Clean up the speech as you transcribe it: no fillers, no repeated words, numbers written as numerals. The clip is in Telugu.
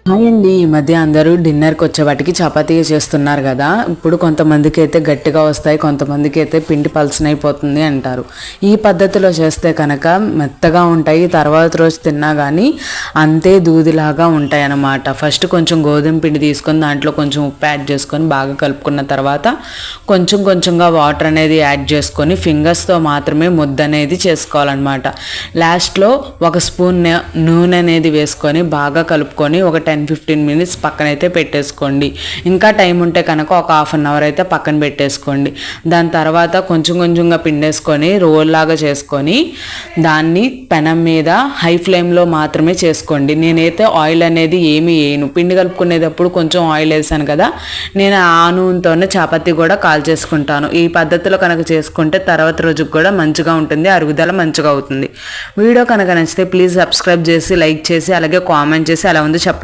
హాయ్ అండి. ఈ మధ్య అందరూ డిన్నర్కి వచ్చేవాటికి చపాతీ చేస్తున్నారు కదా. ఇప్పుడు కొంతమందికి అయితే గట్టిగా వస్తాయి, కొంతమందికి అయితే పిండి పలసనైపోతుంది అంటారు. ఈ పద్ధతిలో చేస్తే కనుక మెత్తగా ఉంటాయి, తర్వాత రోజు తిన్నా కానీ అంతే దూదిలాగా ఉంటాయి అన్నమాట. ఫస్ట్ కొంచెం గోధుమ పిండి తీసుకొని దాంట్లో కొంచెం ఉప్పు యాడ్ చేసుకొని బాగా కలుపుకున్న తర్వాత కొంచెం కొంచెంగా వాటర్ అనేది యాడ్ చేసుకొని ఫింగర్స్తో మాత్రమే ముద్ద అనేది చేసుకోవాలన్నమాట. లాస్ట్లో ఒక స్పూన్ నూనె అనేది వేసుకొని బాగా కలుపుకొని ఒక 10-15 మినిట్స్ పక్కనైతే పెట్టేసుకోండి. ఇంకా టైం ఉంటే కనుక ఒక హాఫ్ అన్ అవర్ అయితే పక్కన పెట్టేసుకోండి. దాని తర్వాత కొంచెం కొంచెంగా పిండేసుకొని రోల్ లాగా చేసుకొని దాన్ని పెనం మీద హై ఫ్లేమ్లో మాత్రమే చేసుకోండి. నేనైతే ఆయిల్ అనేది ఏమీ వేయను. పిండి కలుపుకునేటప్పుడు కొంచెం ఆయిల్ వేసాను కదా, నేను ఆ నూనెతోనే చపాతీ కూడా కాల్చేసుకుంటాను. ఈ పద్ధతిలో కనుక చేసుకుంటే తర్వాత రోజుకి కూడా మంచిగా ఉంటుంది, అరుగుదల మంచిగా అవుతుంది. వీడియో కనుక నచ్చితే ప్లీజ్ సబ్స్క్రైబ్ చేసి లైక్ చేసి అలాగే కామెంట్ చేసి ఎలా ఉందో చెప్పండి.